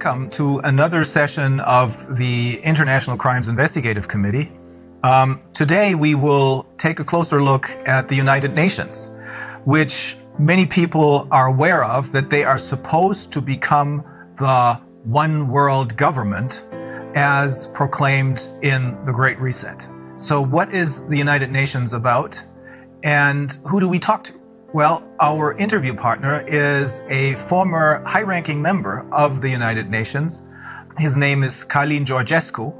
Welcome to another session of the International Crimes Investigative Committee. Today we will take a closer look at the United Nations, which many people are aware of, that they are supposed to become the one world government as proclaimed in the Great Reset. So what is the United Nations about, and who do we talk to? Well, our interview partner is a former high-ranking member of the United Nations. His name is Călin Georgescu.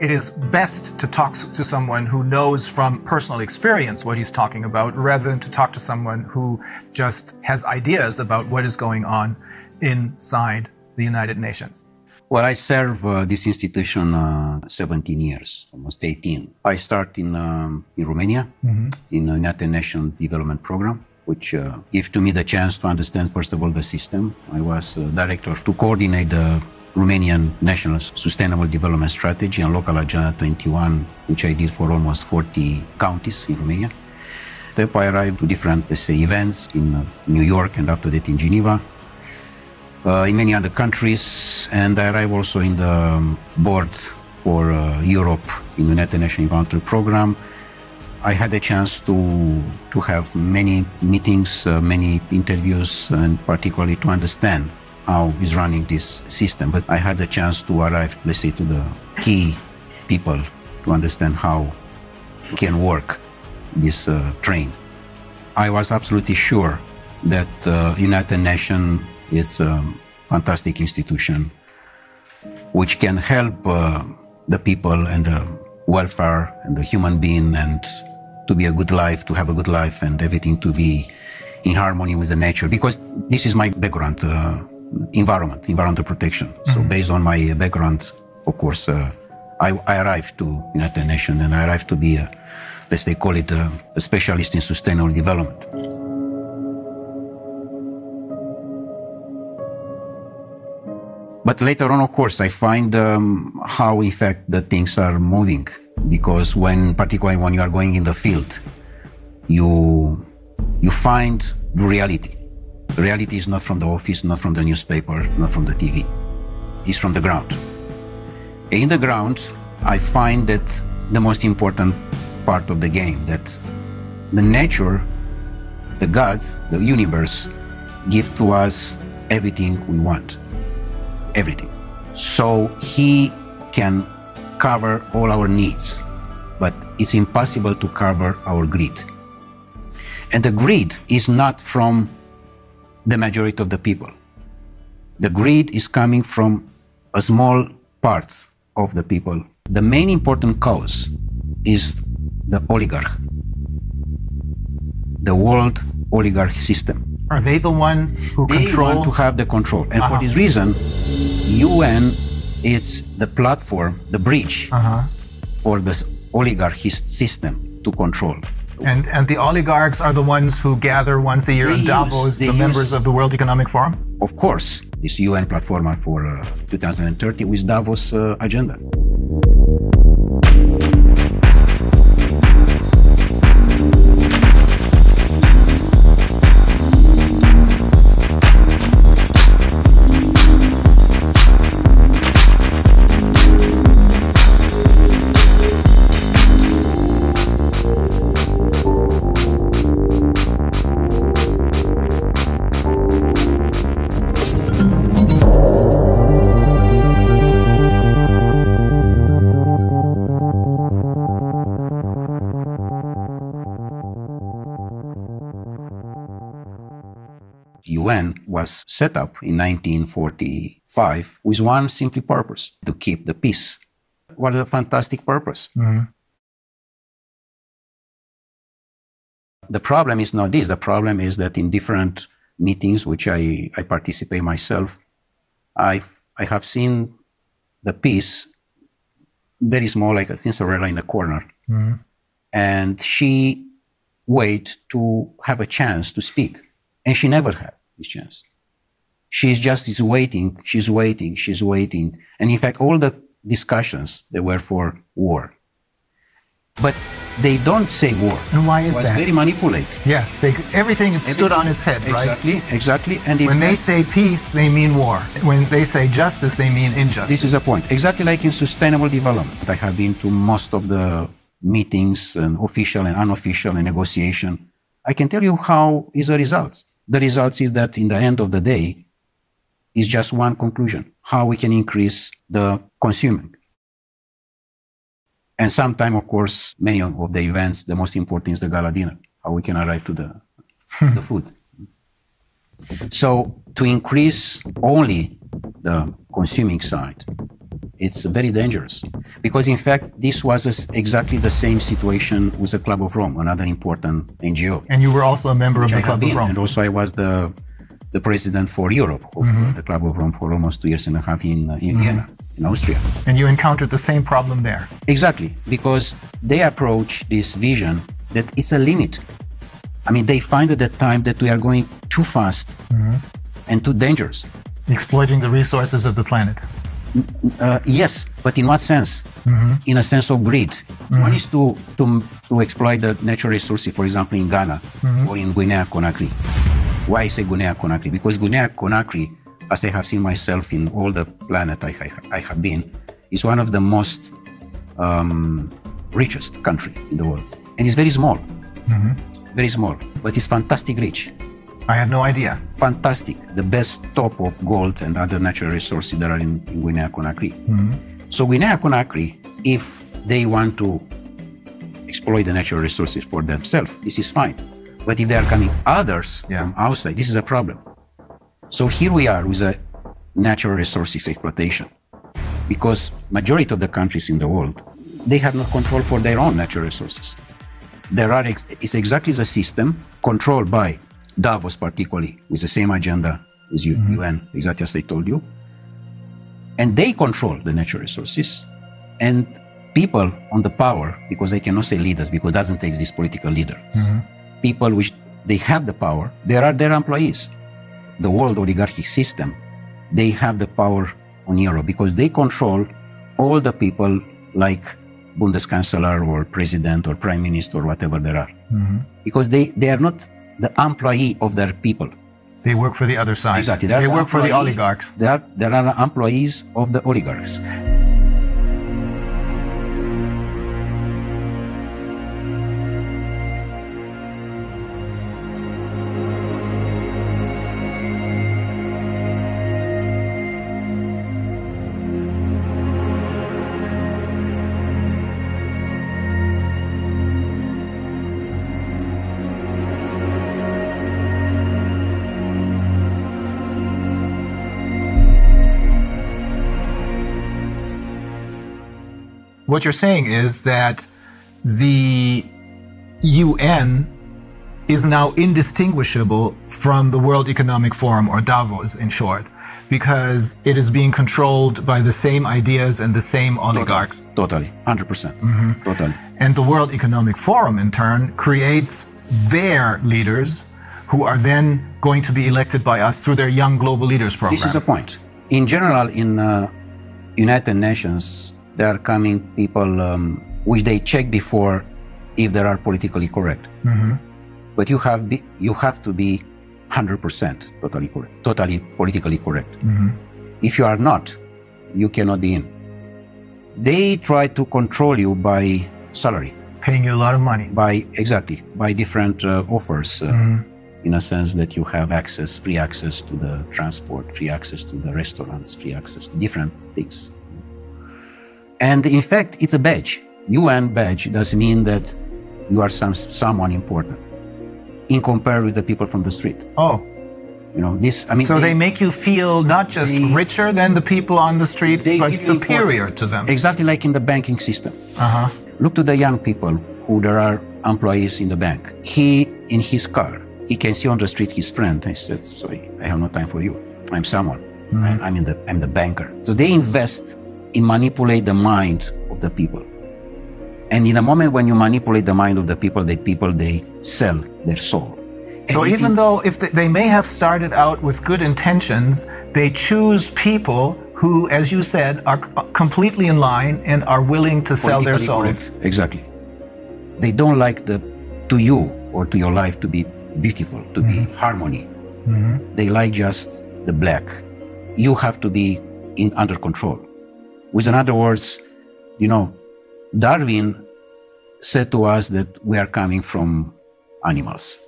It is best to talk to someone who knows from personal experience what he's talking about, rather than to talk to someone who just has ideas about what is going on inside the United Nations. Well, I serve this institution 17 years, almost 18. I start in Romania, in the United Nations Development Program, which gave to me the chance to understand, first of all, the system. I was director to coordinate the Romanian National Sustainable Development Strategy and Local Agenda 21, which I did for almost 40 counties in Romania. Then I arrived to different, let's say, events in New York and after that in Geneva, in many other countries, and I arrived also in the board for Europe in the United Nations Environmental Program. I had a chance to have many meetings, many interviews, and particularly to understand how is running this system. But I had the chance to arrive, let's say, to the key people to understand how can work this train. I was absolutely sure that United Nations is a fantastic institution which can help the people and the welfare and the human being, and to be a good life, to have a good life, and everything to be in harmony with the nature. Because this is my background, environmental protection. So based on my background, of course, I arrived to United Nations, and I arrived to be, let's say, call it a specialist in sustainable development. But later on, of course, I find how, in fact, the things are moving. Because particularly when you are going in the field, you find the reality. The reality is not from the office, not from the newspaper, not from the TV. It's from the ground. In the ground, I find that the most important part of the game, that the nature, the gods, the universe, give to us everything we want. Everything. So he can cover all our needs, but it's impossible to cover our greed. And the greed is not from the majority of the people. The greed is coming from a small part of the people. The main important cause is the oligarch, the world oligarch system. Are they the one who control? They want to have the control. And for this reason, UN is the platform, the bridge for the oligarchy system to control. And the oligarchs are the ones who gather once a year in Davos, the members of the World Economic Forum? Of course, this UN platform for 2030 with Davos agenda. UN was set up in 1945 with one simple purpose: to keep the peace. What a fantastic purpose. The problem is not this. The problem is that in different meetings, which I participate myself, I have seen the peace very small, like a Cinderella in a corner. And she wait to have a chance to speak. And she never had this chance. She's waiting, she's waiting, she's waiting. And in fact, all the discussions, they were for war. But they don't say war. And why is that? It was very manipulated. Yes, everything stood on its head, right? Exactly. And when they say peace, they mean war. When they say justice, they mean injustice. This is a point. Exactly like in sustainable development. I have been to most of the meetings, and official and unofficial, and negotiation. I can tell you how is the results. The results is that in the end of the day, is just one conclusion: how we can increase the consuming. And sometimes, of course, many of the events, the most important is the gala dinner, how we can arrive to the food. So to increase only the consuming side, it's very dangerous. Because in fact, this was exactly the same situation with the Club of Rome, another important NGO. And you were also a member of the Club of Rome. And also I was the president for Europe of the Club of Rome for almost 2.5 years in Vienna, in Austria. And you encountered the same problem there. Exactly, because they approach this vision that it's a limit. I mean, they find at that time that we are going too fast and too dangerous. Exploiting the resources of the planet. Yes, but in what sense? In a sense of greed. One is to exploit the natural resources, for example, in Ghana or in Guinea-Conakry. Why I say Guinea-Conakry? Because Guinea-Conakry, as I have seen myself in all the planet I have been, is one of the most richest country in the world. And it's very small. Very small, but it's fantastic rich. I had no idea. Fantastic. The best top of gold and other natural resources that are in Guinea-Conakry. So Guinea-Conakry, if they want to exploit the natural resources for themselves, this is fine. But if there are coming others from outside, this is a problem. So here we are with a natural resources exploitation. Because majority of the countries in the world, they have no control for their own natural resources. It's exactly the system controlled by Davos, particularly, with the same agenda as UN, exactly as I told you. And they control the natural resources. And people on the power, because they cannot say leaders, because it doesn't take these political leaders. People which they have the power, they are their employees. The world oligarchic system, they have the power on Europe because they control all the people like Bundeskanzler or president or prime minister or whatever there are. Because they are not the employee of their people. They work for the other side. Exactly. They work for the oligarchs. They are employees of the oligarchs. What you're saying is that the UN is now indistinguishable from the World Economic Forum, or Davos in short, because it is being controlled by the same ideas and the same oligarchs. Totally, 100%. Totally. And the World Economic Forum, in turn, creates their leaders who are then going to be elected by us through their Young Global Leaders program. This is a point. In general, in United Nations, there are coming people which they check before if they are politically correct. But you have to be 100% totally correct, totally politically correct. If you are not, you cannot be in. They try to control you by salary. Paying you a lot of money. By different offers, in a sense that you have free access to the transport, free access to the restaurants, free access to different things. And in fact, it's a badge. UN badge does mean that you are someone important in comparison with the people from the street. Oh. You know, this, I mean. So they make you feel not just richer than the people on the streets, but superior to them. Exactly like in the banking system. Look to the young people who there are employees in the bank. He, in his car, he can see on the street his friend. I said, sorry, I have no time for you. I'm someone. I'm the banker. So they invest in manipulate the mind of the people. And in a moment when you manipulate the mind of the people, they sell their soul. So even though if they may have started out with good intentions, they choose people who, as you said, are completely in line and are willing to sell their souls. Correct. Exactly. They don't like to you or to your life to be beautiful, to be harmony. They like just the black. You have to be under control. With other words, you know, Darwin said to us that we are coming from animals.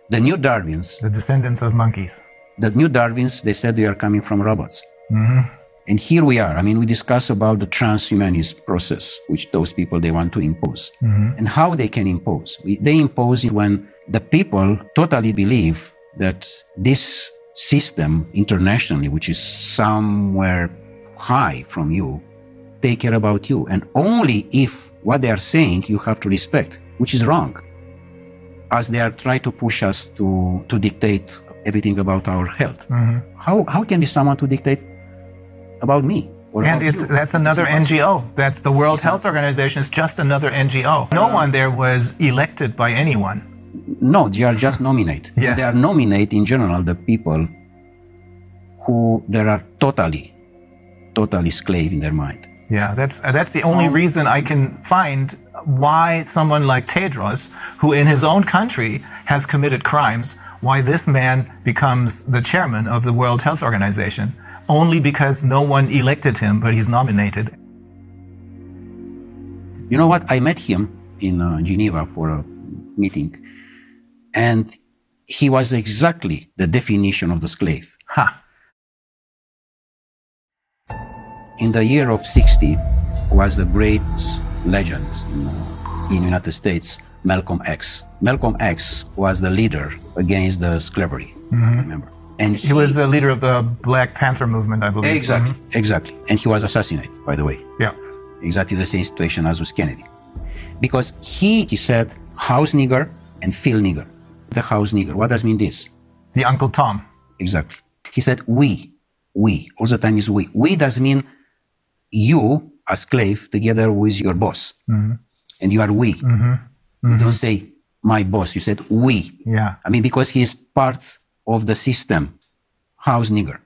The new Darwins, The descendants of monkeys. the new Darwins, they said we are coming from robots. And here we are. I mean, we discuss about the transhumanist process, which those people, they want to impose. And how they can impose. They impose it when the people totally believe that this system internationally, which is somewhere high from you, take care about you. And only if what they are saying you have to respect, which is wrong. As they are trying to push us to dictate everything about our health. How can be someone to dictate about me? And that's another NGO. That's the World Health Organization. It's just another NGO. No one there was elected by anyone. No, they are just nominate. Yes. They are nominate in general the people who they are totally slave in their mind. Yeah, that's the only reason I can find why someone like Tedros, who in his own country has committed crimes, why this man becomes the chairman of the World Health Organization. Only because no one elected him, but he's nominated. You know what? I met him in Geneva for a meeting, and he was exactly the definition of the slave. In the year of 60 was the great legend in United States, Malcolm X. Malcolm X was the leader against the slavery, remember? And he was the leader of the Black Panther movement, I believe. Exactly, exactly. And he was assassinated, by the way. Yeah. Exactly the same situation as with Kennedy. Because he said house nigger and field nigger. The house nigger, what does mean this? The Uncle Tom. Exactly. He said we, all the time is we. We does mean you, a slave, together with your boss. And you are we. You don't say my boss, you said we. Yeah. I mean, because he is part of the system, house nigger,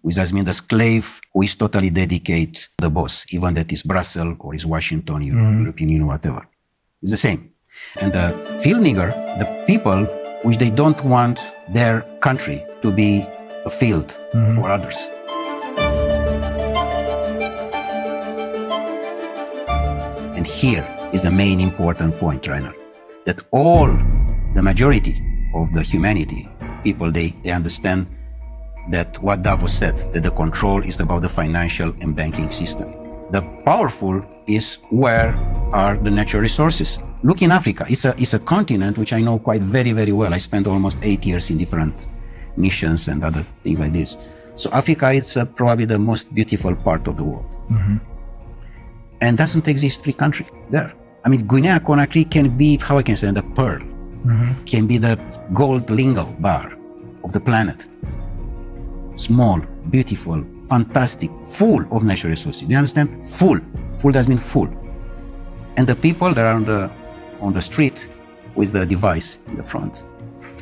which does mean the slave who is totally dedicated to the boss, even that is Brussels or is Washington, European Union, whatever. It's the same. And the field nigger, the people which they don't want their country to be a field for others. And here is the main important point, Reiner, that all the majority of the humanity, people, they understand that what Davos said, that the control is about the financial and banking system. The powerful is where are the natural resources. Look in Africa, it's a continent which I know quite very, very well. I spent almost 8 years in different missions and other things like this. So Africa is probably the most beautiful part of the world. And doesn't exist free country there. I mean, Guinea-Conakry can be, how I can say, the pearl. Can be the gold lingo bar of the planet. Small, beautiful, fantastic, full of natural resources. Do you understand? Full. Full does mean full. And the people that are on the street with the device in the front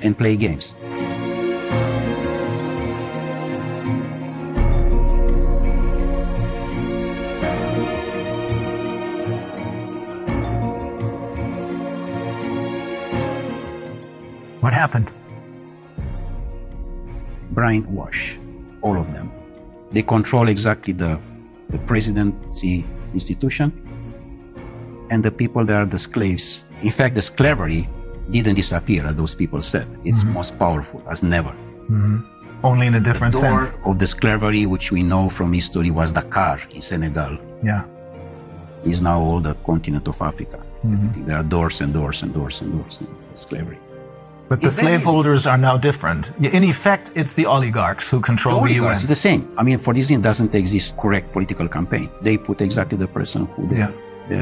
and play games. What happened? Brainwash, all of them. They control exactly the presidency institution and the people that are the slaves. In fact, the slavery didn't disappear, as those people said. It's most powerful as never. Only in a different sense. The door of the slavery, which we know from history, was Dakar in Senegal. Yeah. Is now all the continent of Africa. There are doors and doors and doors and doors for slavery. But the slaveholders are now different. In effect, it's the oligarchs who control the UN. It's the same. I mean, for this reason, doesn't exist correct political campaign. They put exactly the person who they...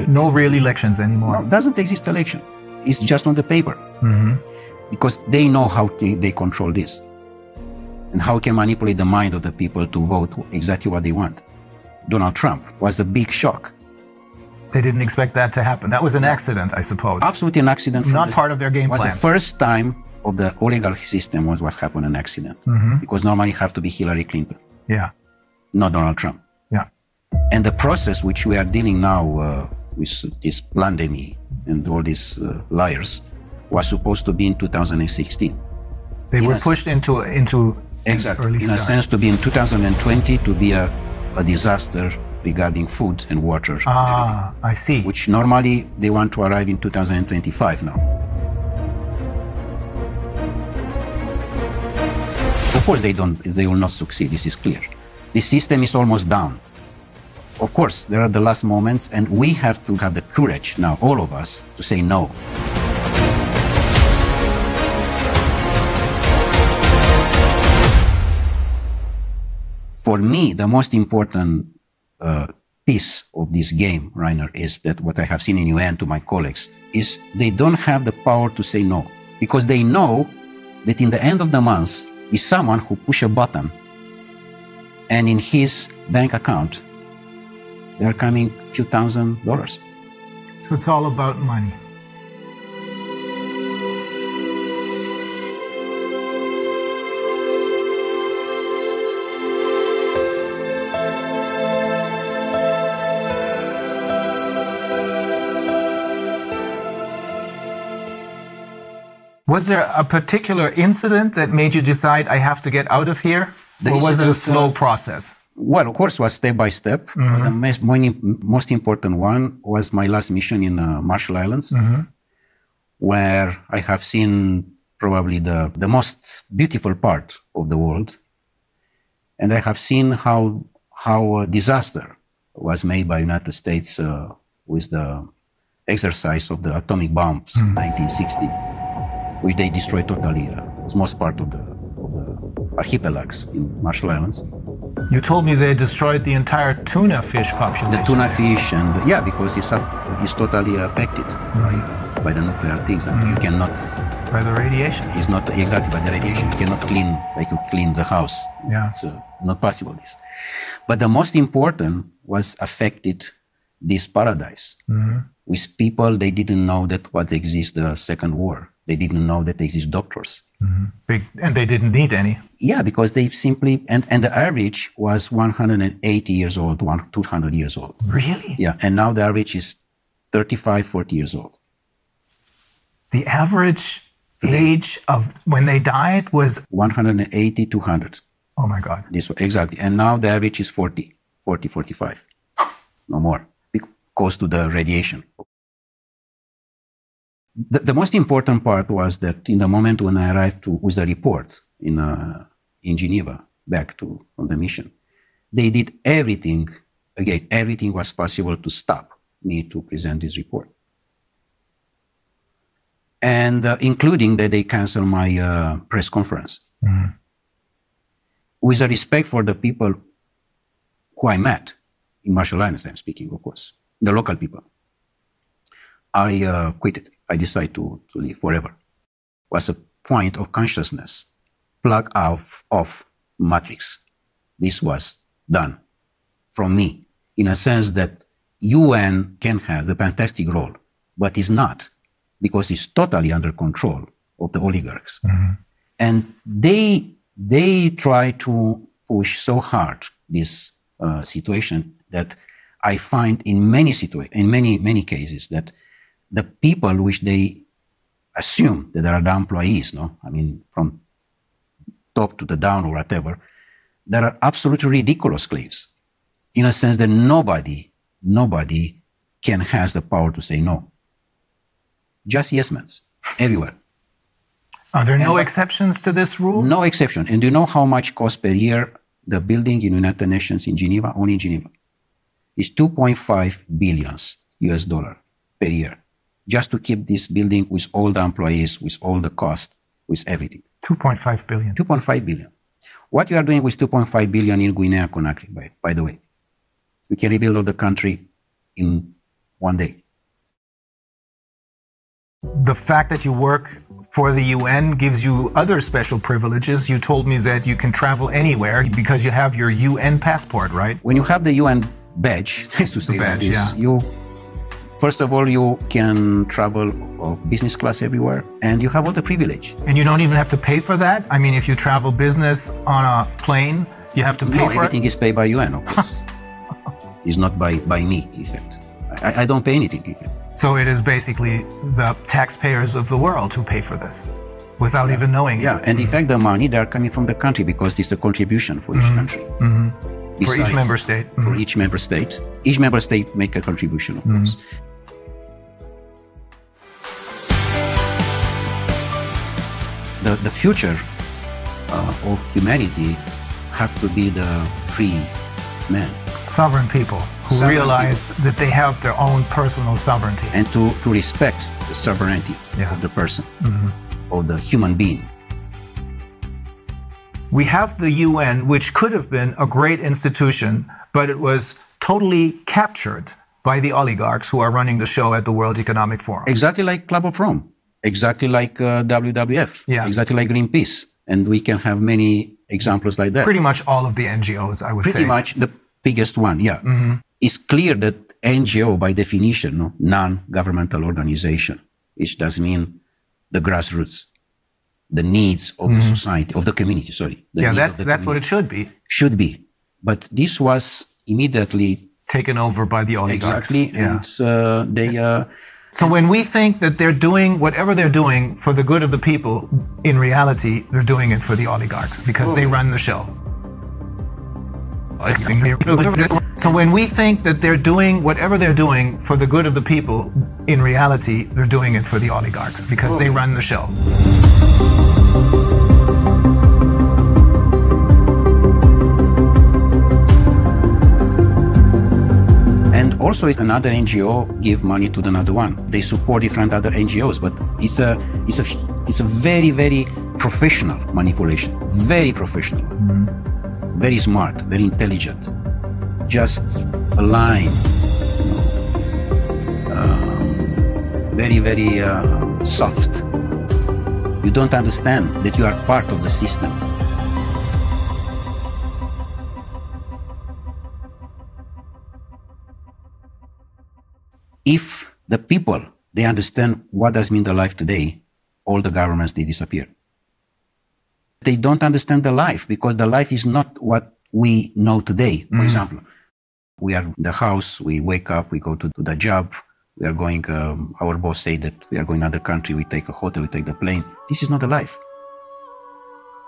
No real elections anymore. No, doesn't exist election. It's just on the paper. Because they know how they control this. And how can manipulate the mind of the people to vote exactly what they want. Donald Trump was a big shock. They didn't expect that to happen. That was an accident, I suppose. Absolutely an accident. Not part of their game plan. It was the first time of the oligarchy system was happened an accident. Because normally it have to be Hillary Clinton. Yeah. Not Donald Trump. Yeah. And the process which we are dealing now with this pandemic, and all these liars was supposed to be in 2016. They were pushed into exactly early in start. a sense to be in 2020 to be a disaster regarding food and water. Ah, I see. Which normally they want to arrive in 2025 now. Of course they will not succeed, this is clear. The system is almost down. Of course, there are the last moments, and we have to have the courage now, all of us, to say no. For me, the most important piece of this game, Reiner, is that what I have seen in UN to my colleagues is they don't have the power to say no, because they know that in the end of the month is someone who push a button and in his bank account there are coming a few $1,000s. So it's all about money. Was there a particular incident that made you decide, I have to get out of here? Or was it a slow process? Well, of course, it was step by step. Mm-hmm. The most important one was my last mission in Marshall Islands, mm-hmm. where I have seen probably the most beautiful part of the world. And I have seen how a disaster was made by United States with the exercise of the atomic bombs in 1960. Which they destroyed totally the most part of the archipelagos in Marshall Islands. You told me they destroyed the entire tuna fish population. The tuna fish, and yeah, because it's totally affected by the nuclear things, and you cannot. By the radiation. It's not exactly by the radiation. You cannot clean like you clean the house. Yeah. It's not possible. This, but the most important was affected this paradise with people they didn't know that what exists the Second War. They didn't know that there exist doctors. And they didn't need any. Yeah, because they simply, and the average was 180 years old, 200 years old. Really? Yeah, and now the average is 35, 40 years old. The average age of when they died was? 180, 200. Oh my God. This exactly. And now the average is 40, 45. No more, because to the radiation. The most important part was that in the moment when I arrived with the report in Geneva, back on the mission, they did everything, again, everything was possible to stop me to present this report. And including that they canceled my press conference. With a respect for the people who I met, in Marshall Islands I'm speaking, of course, the local people, I quit it. I decided to leave forever. It was a point of consciousness, plug off matrix. This was done from me, in a sense that UN can have the fantastic role, but is not, because it's totally under control of the oligarchs. And they try to push so hard this situation that I find in many cases that the people which they assume that they are the employees, no? I mean, from top to the down or whatever, there are absolutely ridiculous slaves, in a sense that nobody has the power to say no. Just yes men, everywhere. Are there no exceptions to this rule? No exception. And do you know how much costs per year the building in United Nations in Geneva, only in Geneva? It's $2.5 billion US per year. Just to keep this building with all the employees, with all the cost, with everything. 2.5 billion. 2.5 billion. What you are doing with 2.5 billion in Guinea-Conakry, by the way, we can rebuild all the country in one day. The fact that you work for the UN gives you other special privileges. You told me that you can travel anywhere because you have your UN passport, right? When you have the UN badge, to say badge, this, yeah. First of all, you can travel of business class everywhere, and you have all the privilege. And you don't even have to pay for that? I mean, if you travel business on a plane, you have to pay for it? No, everything is paid by UN, of course. It's not by me, in fact. I don't pay anything even. So it is basically the taxpayers of the world who pay for this without even knowing Yeah, it. and in fact, the money, they are coming from the country because it's a contribution for each country. For each member state. For each member state. Each member state make a contribution, of course. The future of humanity have to be the free men. Sovereign people who realize that they have their own personal sovereignty. And to respect the sovereignty of the person, or the human being. We have the UN, which could have been a great institution, but it was totally captured by the oligarchs who are running the show at the World Economic Forum. Exactly like Club of Rome, exactly like WWF, exactly like Greenpeace. And we can have many examples like that. Pretty much all of the NGOs, I would say. Pretty much the biggest one, It's clear that NGO, by definition, non-governmental organization, which does mean the grassroots, the needs of the society, of the community, sorry. That's what it should be. Should be. But this was immediately taken over by the oligarchs. Exactly. And so when we think that they're doing whatever they're doing for the good of the people, in reality, they're doing it for the oligarchs because they run the show. So when we think that they're doing whatever they're doing for the good of the people, in reality, they're doing it for the oligarchs because they run the show. And also, another NGO give money to another one. They support different other NGOs, but it's a very, very professional manipulation. Very professional, very smart, very intelligent. Just a line, very, very soft. You don't understand that you are part of the system. If the people, they understand what does mean the life today, all the governments, they disappear. They don't understand the life because the life is not what we know today. For example, we are in the house, we wake up, we go to the job, we are going, our boss say that we are going to another country, we take a hotel, we take the plane. This is not the life.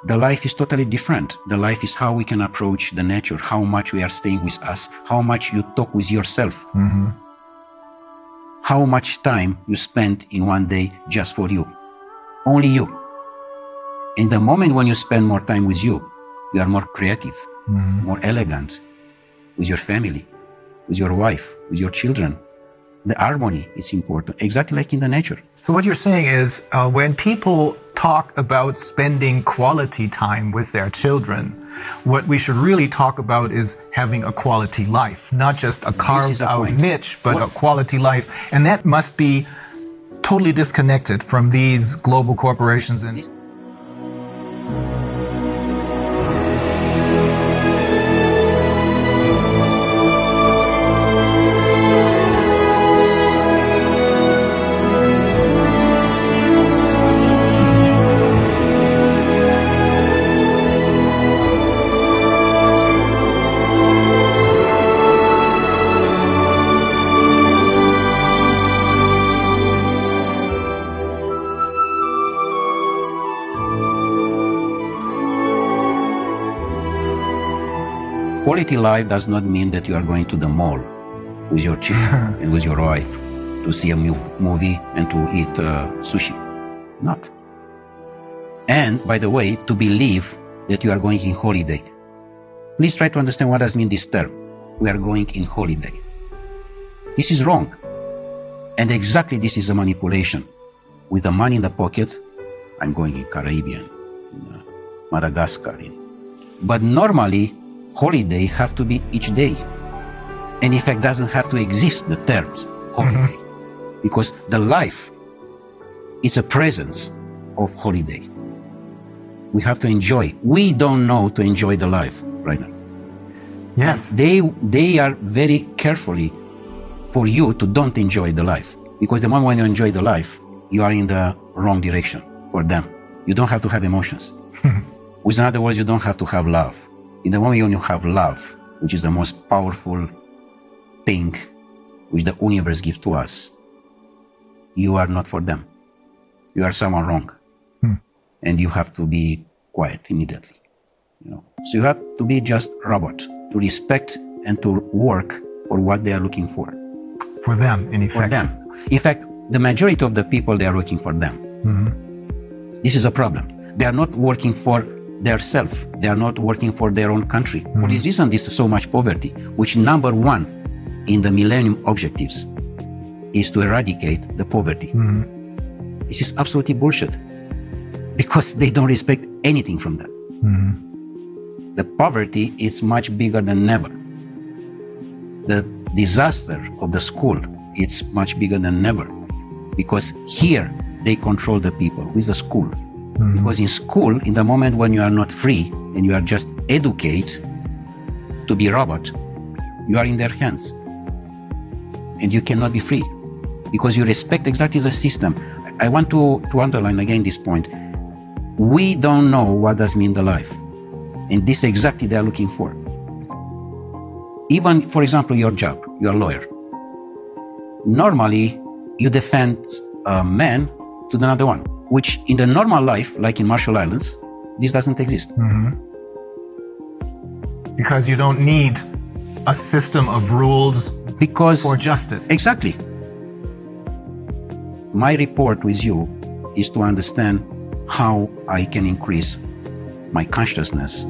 The life is totally different. The life is how we can approach the nature, how much we are staying with us, how much you talk with yourself. How much time you spend in one day just for you. Only you. In the moment when you spend more time with you, you are more creative, more elegant, with your family, with your wife, with your children. The harmony is important, exactly like in the nature. So what you're saying is, when people talk about spending quality time with their children, what we should really talk about is having a quality life, not just a carved out niche, but a quality life. And that must be totally disconnected from these global corporations. And quality life does not mean that you are going to the mall with your children and with your wife to see a movie and to eat sushi. Not. And, by the way, to believe that you are going in holiday. Please try to understand what does mean this term. We are going in holiday. This is wrong. And exactly this is a manipulation. With the money in the pocket, I'm going in Caribbean, in Madagascar. But normally, holiday have to be each day. And in fact, doesn't have to exist, the terms holiday. Because the life is a presence of holiday. We have to enjoy. We don't know to enjoy the life right now. yes, They are very carefully for you to don't enjoy the life. Because the moment when you enjoy the life, you are in the wrong direction for them. You don't have to have emotions. With other words, you don't have to have love. In the moment when you have love, which is the most powerful thing which the universe gives to us, you are not for them. You are someone wrong. And you have to be quiet immediately. So you have to be just robot, to respect and to work for what they are looking for. For them, in effect. For them. In fact, the majority of the people, they are working for them. This is a problem. They are not working for their self. They are not working for their own country. For this reason, this is so much poverty, which number one in the Millennium Objectives is to eradicate the poverty. This is absolutely bullshit, because they don't respect anything from that. The poverty is much bigger than ever. The disaster of the school, it's much bigger than ever, because here they control the people with the school. Because in school, in the moment when you are not free and you are just educated to be robot, you are in their hands and you cannot be free because you respect exactly the system. I want to underline again this point. We don't know what does mean the life, and this exactly they are looking for. Even, for example, your job, you're a lawyer. Normally, you defend a man to another one, which in the normal life, like in Marshall Islands, this doesn't exist. Because you don't need a system of rules for justice. Exactly. My report with you is to understand how I can increase my consciousness.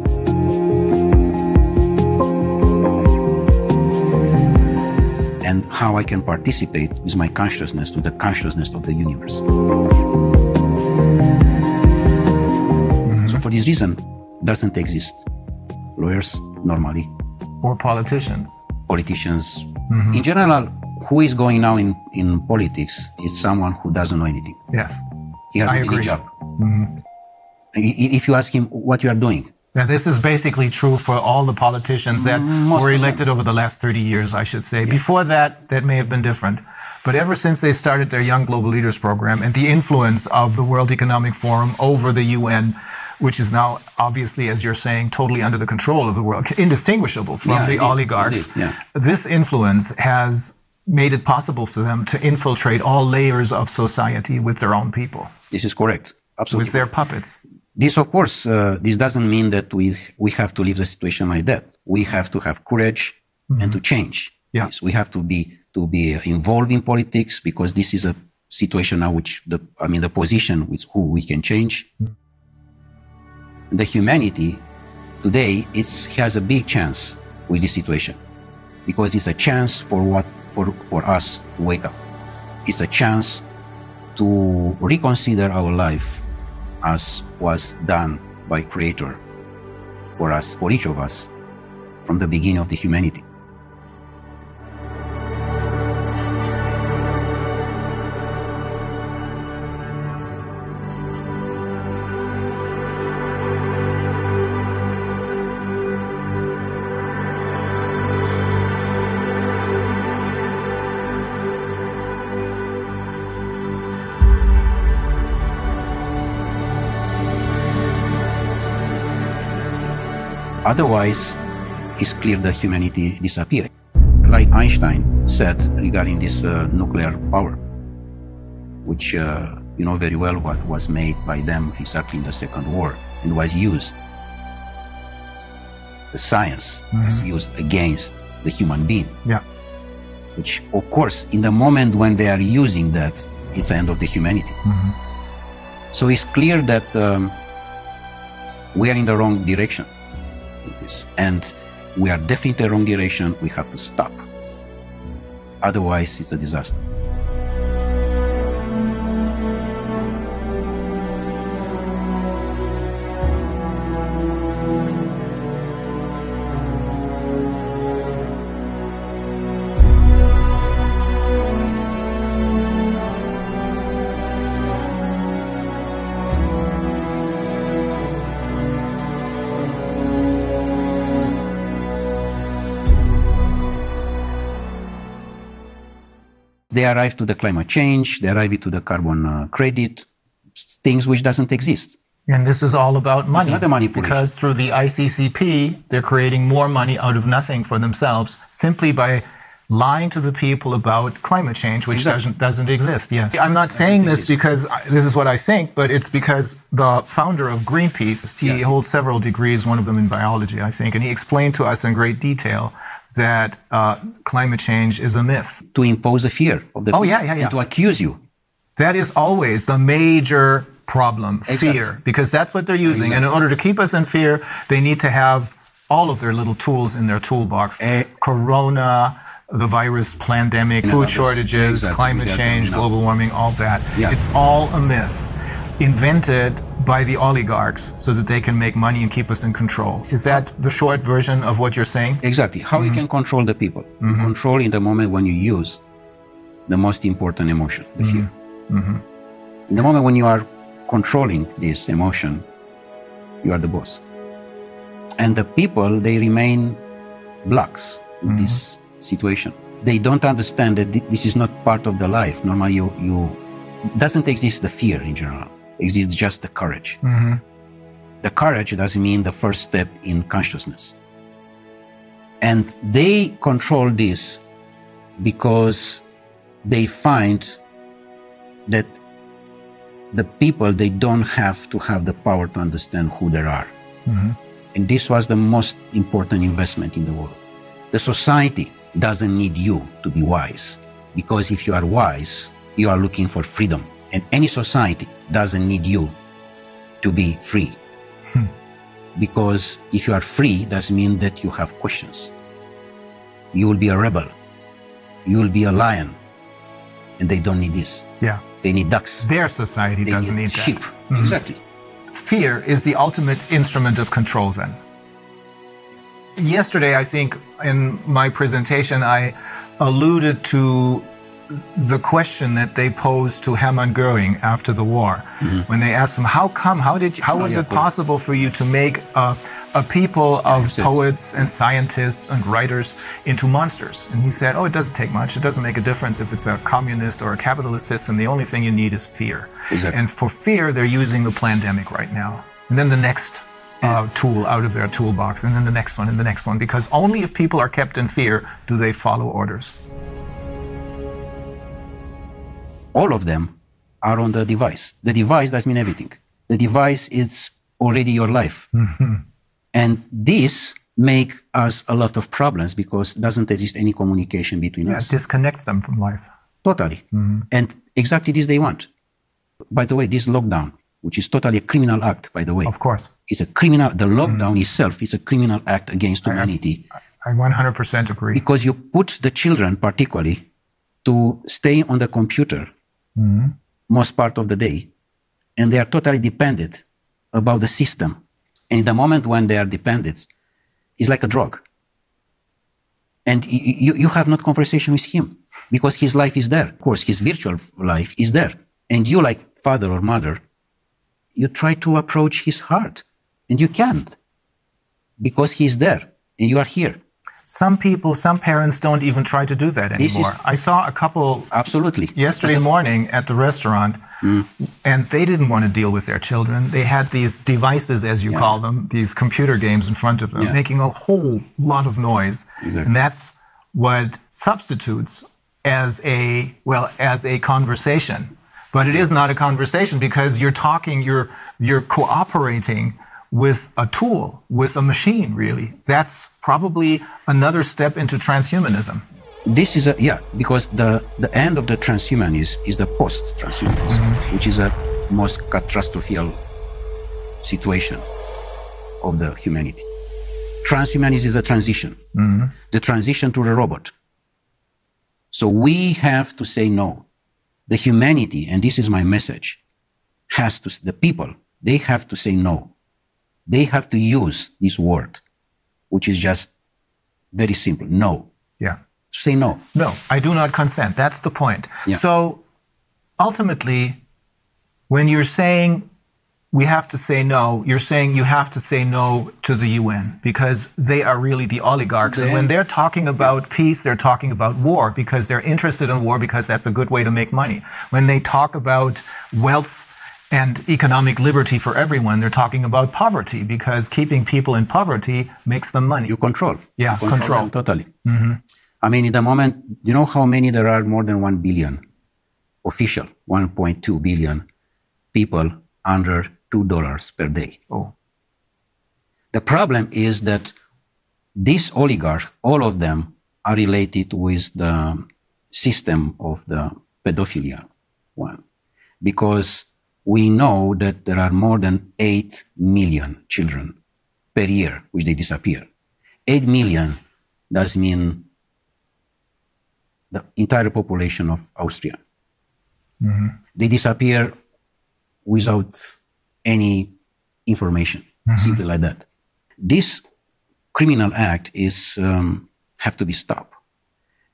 And how I can participate with my consciousness to the consciousness of the universe. So for this reason, doesn't exist lawyers normally. Or politicians. Politicians. In general, who is going now in politics is someone who doesn't know anything. Yes. He has any job. If you ask him what you are doing. Now, this is basically true for all the politicians that were elected over the last 30 years, I should say. Yeah. Before that, that may have been different. But ever since they started their Young Global Leaders program and the influence of the World Economic Forum over the UN, which is now obviously, as you're saying, totally under the control of the world, indistinguishable from the oligarchs. This influence has made it possible for them to infiltrate all layers of society with their own people. This is correct. Absolutely. With their puppets. This, of course, this doesn't mean that we have to leave the situation like that. We have to have courage and to change. Yes, we have to be involved in politics, because this is a situation now which the position with who we can change. The humanity today has a big chance with this situation, because it's a chance for us to wake up. It's a chance to reconsider our life as was done by Creator for us, for each of us, from the beginning of the humanity. Otherwise, it's clear that humanity disappears. Like Einstein said regarding this nuclear power, which you know very well what was made by them exactly in the Second War and was used. The science was used against the human being. Yeah. Which, of course, in the moment when they are using that, it's the end of the humanity. So it's clear that we are in the wrong direction. And we are definitely in the wrong direction. We have to stop. Otherwise, it's a disaster. They arrive to the climate change, they arrive to the carbon credit, things which doesn't exist. And this is all about money. It's not a manipulation. Because through the ICCP, they're creating more money out of nothing for themselves, simply by lying to the people about climate change, which doesn't exist. Yes. I'm not saying this because this is what I think, but it's because the founder of Greenpeace, he holds several degrees, one of them in biology, I think, and he explained to us in great detail that climate change is a myth. To impose a fear of the people and to accuse you. That is always the major problem, fear, because that's what they're using. And in order to keep us in fear, they need to have all of their little tools in their toolbox. Corona, the virus, pandemic, food shortages, climate change, global warming, all that. It's all a myth invented by the oligarchs so that they can make money and keep us in control. Is that the short version of what you're saying? Exactly. How you can control the people. Control in the moment when you use the most important emotion, the fear. In the moment when you are controlling this emotion, you are the boss. And the people, they remain blocks in this situation. They don't understand that this is not part of the life. Normally, doesn't exist the fear in general. Exists just the courage. The courage doesn't mean the first step in consciousness. And they control this because they find that the people, they don't have to have the power to understand who they are. And this was the most important investment in the world. The society doesn't need you to be wise, because if you are wise, you are looking for freedom. And any society doesn't need you to be free. Because if you are free, doesn't mean that you have questions. You will be a rebel. You will be a lion. And they don't need this. They need ducks. Their society doesn't need sheep. That. Exactly. Fear is the ultimate instrument of control then. Yesterday, I think, in my presentation, I alluded to the question that they posed to Hermann Göring after the war, when they asked him, how was it possible for you to make a people of poets and scientists and writers into monsters? And he said, it doesn't take much. It doesn't make a difference if it's a communist or a capitalist system. The only thing you need is fear. And for fear, they're using the pandemic right now. And then the next tool out of their toolbox, and then the next one, and the next one, because only if people are kept in fear do they follow orders. All of them are on the device. The device doesn't mean everything. The device is already your life. And this make us a lot of problems because doesn't exist any communication between us. It disconnects them from life. Totally. And exactly this they want. By the way, this lockdown, which is totally a criminal act, by the way. Of course. Is a criminal, the lockdown itself is a criminal act against humanity. I 100% agree. Because you put the children, particularly, to stay on the computer most part of the day, and they are totally dependent about the system. And in the moment when they are dependent, it's like a drug. And you have not conversation with him because his life is there. Of course, his virtual life is there. And you, like father or mother, you try to approach his heart, and you can't because he's there and you are here. Some people, some parents don't even try to do that anymore. I saw a couple yesterday morning at the restaurant, and they didn't want to deal with their children. They had these devices, as you call them, these computer games in front of them, making a whole lot of noise. And that's what substitutes as a conversation. But it is not a conversation because you're talking, you're cooperating with a tool, with a machine, really. That's probably another step into transhumanism. This is because the end of the transhumanism is the post-transhumanism, which is a most catastrophic situation of the humanity. Transhumanism is a transition, the transition to the robot. So we have to say no. The humanity, and this is my message, the people, they have to say no. They have to use this word, which is just very simple, no. Say no. No, I do not consent. That's the point. So ultimately, when you're saying we have to say no, you're saying you have to say no to the UN because they are really the oligarchs. And when they're talking about peace, they're talking about war because they're interested in war because that's a good way to make money. When they talk about wealth and economic liberty for everyone, they're talking about poverty because keeping people in poverty makes them money. You control. Control. Totally. I mean, in the moment, you know how many there are? More than 1 billion official, 1.2 billion people under $2 per day. Oh. The problem is that these oligarchs, all of them are related with the system of the pedophilia one, because we know that there are more than 8 million children per year which they disappear. 8 million does mean the entire population of Austria. Mm-hmm. They disappear without any information, simply like that. This criminal act is have to be stopped.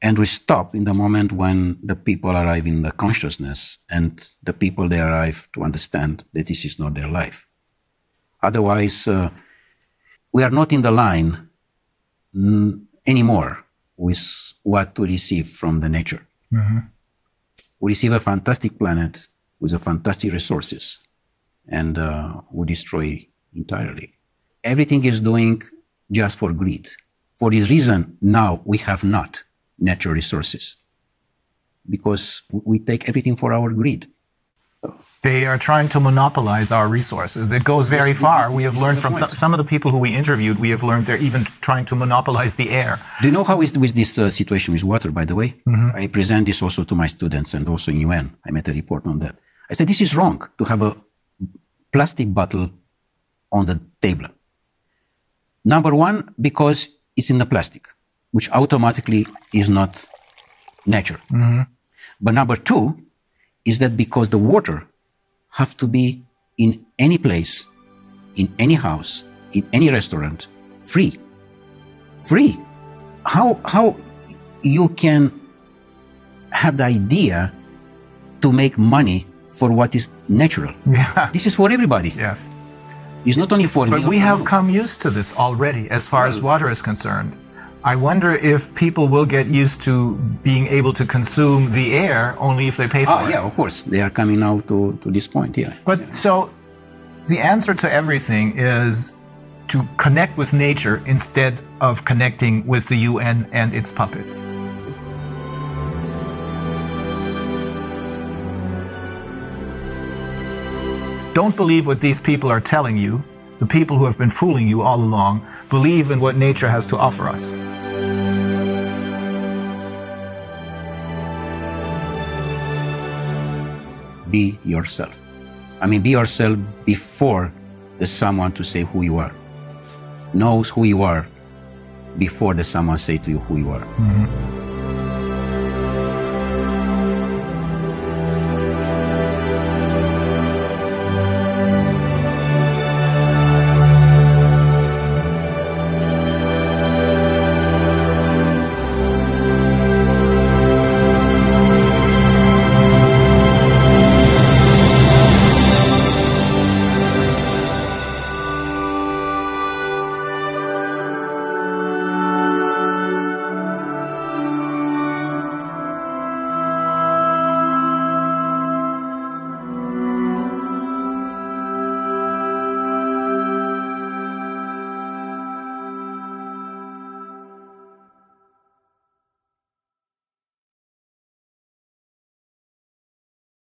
And we stop in the moment when the people arrive in the consciousness and the people they arrive to understand that this is not their life. Otherwise, we are not in the line anymore with what to receive from the nature. Mm-hmm. We receive a fantastic planet with a fantastic resources, and we destroy entirely. Everything is doing just for greed. For this reason, now we have not natural resources, because we take everything for our greed. They are trying to monopolize our resources. It goes very far. We have learned from some of the people who we interviewed, we have learned they're even trying to monopolize the air. Do you know how is with this situation with water, by the way? Mm-hmm. I present this also to my students and also in UN. I made a report on that. I said, this is wrong to have a plastic bottle on the table. Number one, because it's in the plastic, which automatically is not nature. Mm-hmm. But number two is that because the water have to be in any place, in any house, in any restaurant, free. Free. How you can have the idea to make money for what is natural? Yeah. This is for everybody. Yes. It's not only for me. But we have come used to this already as far as water is concerned. I wonder if people will get used to being able to consume the air only if they pay for it. Yeah, of course. They are coming now to this point, yeah. But so the answer to everything is to connect with nature instead of connecting with the UN and its puppets. Don't believe what these people are telling you. The people who have been fooling you all along. Believe in what nature has to offer us. Be yourself. I mean, be yourself before there's someone to say who you are. Knows who you are before there's someone say to you who you are. Mm-hmm.